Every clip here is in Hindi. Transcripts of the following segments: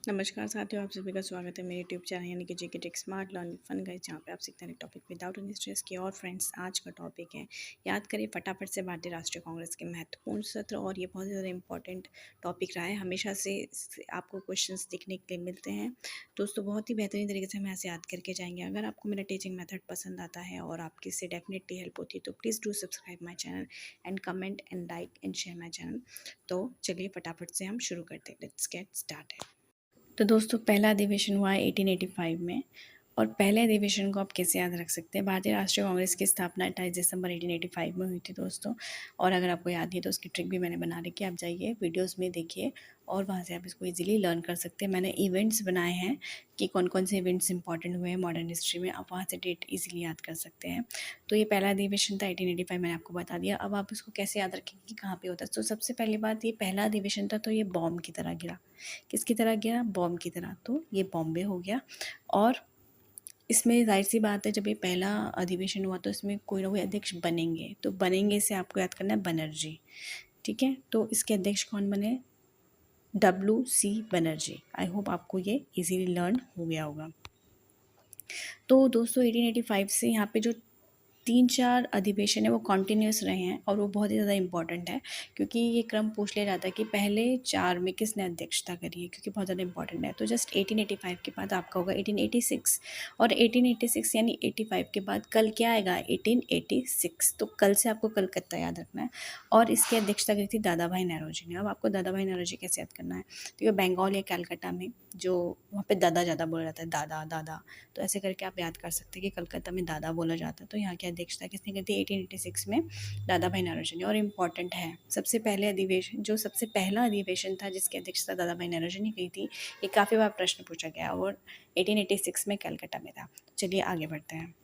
नमस्कार साथियों, आप सभी का स्वागत है मेरे यूट्यूब चैनल यानी कि JK tech smart learning fun guys, जहाँ पे आप सीखते हैं टॉपिक विदाउट एनी स्ट्रेस की। और फ्रेंड्स, आज का टॉपिक है याद करें फटाफट से भारतीय राष्ट्रीय कांग्रेस के महत्वपूर्ण सत्र। और ये बहुत ज़्यादा इंपॉर्टेंट टॉपिक रहा है, हमेशा से आपको क्वेश्चंस देखने के लिए मिलते हैं दोस्तों। बहुत ही बेहतरीन तरीके से हम ऐसे याद करके जाएंगे। अगर आपको मेरा टीचिंग मेथड पसंद आता है और आपकी इससे डेफिनेटली हेल्प होती है तो please do subscribe my channel and comment and like and share my channel. तो चलिए फटाफट से हम शुरू करते हैं। Let's get started. तो दोस्तों, पहला अधिवेशन हुआ है 1885 में। और पहले अधिवेशन को आप कैसे याद रख सकते हैं? भारतीय राष्ट्रीय कांग्रेस की स्थापना 28 दिसंबर 1885 में हुई थी दोस्तों। और अगर आपको याद नहीं तो उसकी ट्रिक भी मैंने बना रखी है, आप जाइए वीडियोस में देखिए और वहाँ से आप इसको इजीली लर्न कर सकते हैं। मैंने इवेंट्स बनाए हैं कि कौन कौन से इवेंट्स इंपॉर्टेंट हुए हैं मॉडर्न हिस्ट्री में, आप वहाँ से डेट इजीली याद कर सकते हैं। तो ये पहला अधिवेशन था 1885, मैंने आपको बता दिया। अब आप इसको कैसे याद रखेंगे कि कहाँ पे होता है? तो सबसे पहली बात, ये पहला अधिवेशन था तो ये बॉम्ब की तरह गिरा। किसकी तरह गिरा? बॉम्ब की तरह। तो ये बॉम्बे हो गया। और इसमें जाहिर सी बात है, जब ये पहला अधिवेशन हुआ तो इसमें कोई ना कोई अध्यक्ष बनेंगे। तो बनेंगे से आपको याद करना है बनर्जी। ठीक है, तो इसके अध्यक्ष कौन बने? WC बनर्जी। आई होप आपको ये इजीली लर्न हो गया होगा। तो दोस्तों 1885 से यहाँ पे जो 3-4 अधिवेशन है वो कॉन्टिन्यूस रहे हैं और वो बहुत ही ज़्यादा इंपॉर्टेंट है, क्योंकि ये क्रम पूछ लिया जाता है कि पहले 4 में किसने अध्यक्षता करी है, क्योंकि बहुत ज़्यादा इंपॉर्टेंट है। तो जस्ट 1885 के बाद आपका होगा 1886। और 1886 यानी 85 के बाद कल क्या आएगा? 1886। तो कल से आपको कलकत्ता याद रखना है। और इसकी अध्यक्षता करी थी दादा भाई नौरोजी ने। अब आपको दादा भाई नौरोजी कैसे याद करना है? तो ये बंगाल या कलकत्ता में जो वहाँ पे दादा ज़्यादा बोला जाता है, दादा दादा, तो ऐसे करके आप याद कर सकते हैं कि कलकत्ता में दादा बोला जाता है। तो यहाँ की अध्यक्षता किसने की थी? 1886 में दादा भाई नौरोजी ने। और इम्पॉर्टेंट है, सबसे पहला अधिवेशन था जिसकी अध्यक्षता दादा भाई नौरोजी ने की थी। ये काफ़ी बार प्रश्न पूछा गया और 1886 में कलकत्ता में था। चलिए आगे बढ़ते हैं।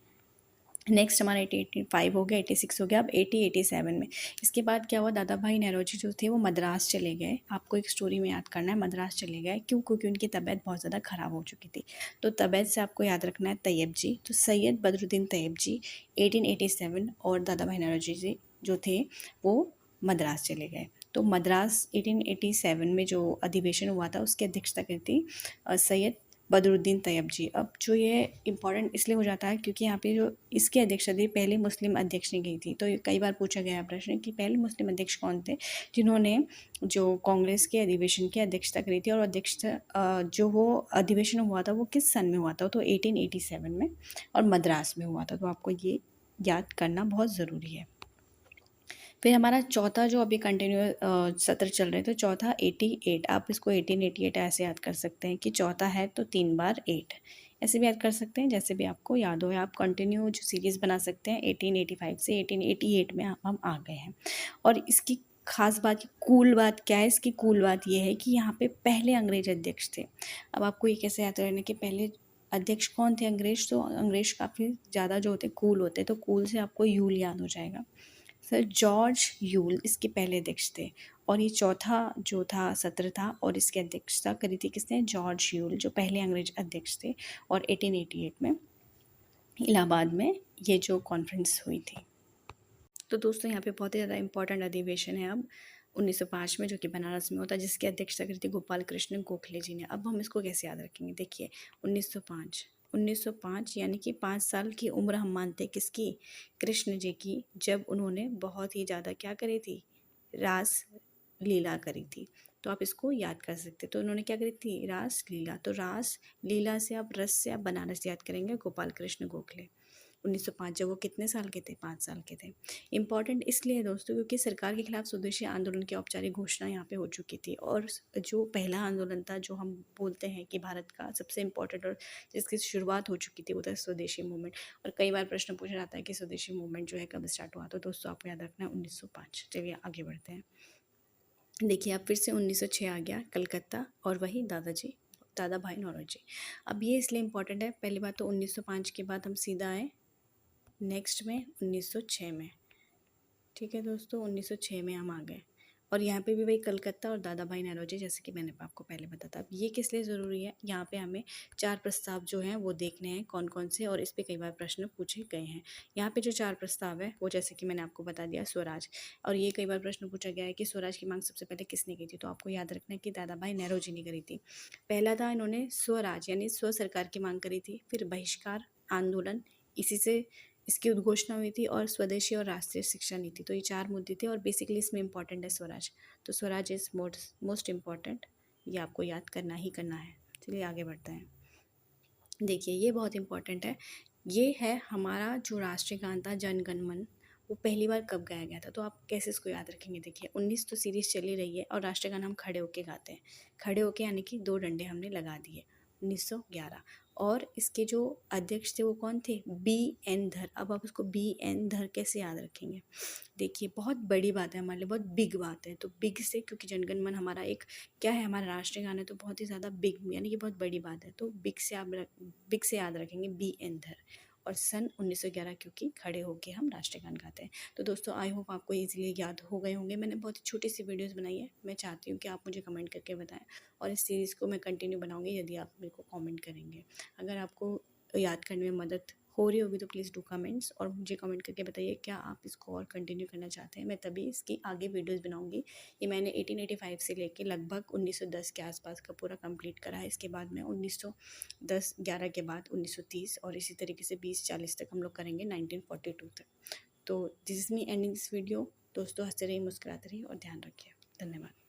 नेक्स्ट हमारा 1885 हो गया, 86 हो गया, अब 1887 में। इसके बाद क्या हुआ? दादा भाई नौरोजी जो थे वो मद्रास चले गए। आपको एक स्टोरी में याद करना है, मद्रास चले गए क्यों? क्योंकि उनकी तबीयत बहुत ज़्यादा ख़राब हो चुकी थी। तो तबीयत से आपको याद रखना है तैयब जी। तो सैयद बदरुद्दीन तैयब जी 1887 और दादा भाई नौरोजी जी जो थे वो मद्रास चले गए। तो मद्रास 1887 में जो अधिवेशन हुआ था उसकी अध्यक्षता की थी सैयद बदरुद्दीन तैयब जी। अब जो ये इम्पॉर्टेंट इसलिए हो जाता है क्योंकि यहाँ पे जो इसकी अध्यक्षता थी पहले मुस्लिम अध्यक्ष ने की थी। तो कई बार पूछा गया है प्रश्न कि पहले मुस्लिम अध्यक्ष कौन थे जिन्होंने जो कांग्रेस के अधिवेशन की अध्यक्षता करी थी। और अध्यक्षता जो वो अधिवेशन हुआ था वो किस सन में हुआ था? तो 1887 में और मद्रास में हुआ था। तो आपको ये याद करना बहुत ज़रूरी है। फिर हमारा चौथा जो अभी कंटिन्यू सत्र चल रहे थे, चौथा 88। आप इसको 1888 ऐसे याद कर सकते हैं कि चौथा है तो 3 बार 8, ऐसे भी याद कर सकते हैं जैसे भी आपको याद हो। आप कंटिन्यू जो सीरीज़ बना सकते हैं 1885 से 1888 में हम आ गए हैं। और इसकी खास बात, कूल बात क्या है? इसकी कूल बात यह है कि यहाँ पे पहले अंग्रेज अध्यक्ष थे। अब आपको ये कैसे याद रहना कि पहले अध्यक्ष कौन थे? अंग्रेज। तो अंग्रेज काफ़ी ज़्यादा जो होते कूल होते, तो कूल से आपको यूल याद हो जाएगा। सर जॉर्ज यूल इसके पहले अध्यक्ष थे। और ये चौथा जो था सत्र था और इसकी अध्यक्षता करी थी किसने? जॉर्ज यूल, जो पहले अंग्रेज अध्यक्ष थे। और 1888 में इलाहाबाद में ये जो कॉन्फ्रेंस हुई थी। तो दोस्तों यहाँ पे बहुत ही ज़्यादा इंपॉर्टेंट अधिवेशन है अब 1905 में, जो कि बनारस में होता है, जिसकी अध्यक्षता करी थी गोपाल कृष्ण गोखले जी ने। अब हम इसको कैसे याद रखेंगे? देखिए 1905 यानी कि 5 साल की उम्र हम मानते हैं किसकी? कृष्ण जी की, जब उन्होंने बहुत ही ज़्यादा क्या करी थी? रास लीला करी थी। तो आप इसको याद कर सकते। तो उन्होंने क्या करी थी? रास लीला। तो रास लीला से आप रस से आप बनारस याद करेंगे, गोपाल कृष्ण गोखले। 1905 जब वो कितने साल के थे? 5 साल के थे। इम्पॉर्टेंट इसलिए है दोस्तों क्योंकि सरकार के खिलाफ स्वदेशी आंदोलन की औपचारिक घोषणा यहाँ पे हो चुकी थी। और जो पहला आंदोलन था, जो हम बोलते हैं कि भारत का सबसे इम्पॉर्टेंट और जिसकी शुरुआत हो चुकी थी, वो था स्वदेशी मूवमेंट। और कई बार प्रश्न पूछा जाता है कि स्वदेशी मूवमेंट जो है कब स्टार्ट हुआ? तो दोस्तों आपको याद रखना है 1905। चलिए आगे बढ़ते हैं। देखिए अब फिर से 1906 आ गया, कलकत्ता, और वही दादा भाई नौरोजी। अब ये इसलिए इम्पॉर्टेंट है, पहली बात तो 1905 के बाद हम सीधा आए नेक्स्ट में 1906 में। ठीक है दोस्तों, 1906 में हम आ गए। और यहाँ पे भी वही कलकत्ता और दादा भाई नौरोजी, जैसे कि मैंने आपको पहले बताया था। अब ये किस लिए ज़रूरी है, यहाँ पे हमें 4 प्रस्ताव जो हैं वो देखने हैं कौन कौन से, और इस पे कई बार प्रश्न पूछे गए हैं। यहाँ पे जो 4 प्रस्ताव है वो जैसे कि मैंने आपको बता दिया स्वराज, और ये कई बार प्रश्न पूछा गया है कि स्वराज की मांग सबसे पहले किसने की थी, तो आपको याद रखना है कि दादा भाई नौरोजी ने करी थी। पहला था, इन्होंने स्वराज यानी स्व सरकार की मांग करी थी। फिर बहिष्कार आंदोलन, इसी से इसकी उद्घोषणा हुई थी, और स्वदेशी और राष्ट्रीय शिक्षा नीति। तो ये 4 मुद्दे थे, और बेसिकली इसमें इंपॉर्टेंट है स्वराज। तो स्वराज इज़ मोस्ट इम्पॉर्टेंट, ये आपको याद करना ही करना है। चलिए आगे बढ़ते हैं। देखिए ये बहुत इम्पॉर्टेंट है, ये है हमारा जो राष्ट्रीय गान था जन गण मन, वो पहली बार कब गाया गया था। तो आप कैसे इसको याद रखेंगे, देखिए 19 तो सीरीज़ चली रही है, और राष्ट्रीय गान हम खड़े होके गाते हैं। खड़े होके यानी कि 2 डंडे हमने लगा दिए, 1911। और इसके जो अध्यक्ष थे वो कौन थे, बी.एन. धर। अब आप उसको बी.एन. धर कैसे याद रखेंगे, देखिए बहुत बड़ी बात है हमारे लिए, बहुत बिग बात है। तो बिग से, क्योंकि जनगण मन हमारा एक क्या है, हमारा राष्ट्रीय गान है, तो बहुत ही ज़्यादा बिग यानी कि बहुत बड़ी बात है। तो बिग से याद रखेंगे बी.एन. धर, और सन 1911, क्योंकि खड़े होके हम राष्ट्रीय गान गाते हैं। तो दोस्तों आई होप आपको इजीली याद हो गए होंगे। मैंने बहुत ही छोटी सी वीडियोस बनाई है, मैं चाहती हूँ कि आप मुझे कमेंट करके बताएं, और इस सीरीज़ को मैं कंटिन्यू बनाऊंगी यदि आप मेरे को कमेंट करेंगे। अगर आपको याद करने में मदद हो रही होगी तो प्लीज़ डू कमेंट्स, और मुझे कमेंट करके बताइए क्या आप इसको और कंटिन्यू करना चाहते हैं। मैं तभी इसकी आगे वीडियोस बनाऊंगी। ये मैंने 1885 से लेके लगभग 1910 के आसपास का पूरा कंप्लीट करा है। इसके बाद मैं 1910-11 के बाद 1930, और इसी तरीके से 20-40 तक हम लोग करेंगे 1942 तक। तो this is me ending this video. दोस्तों हंसते रहिए, मुस्कुराते रहिए, और ध्यान रखिए। धन्यवाद।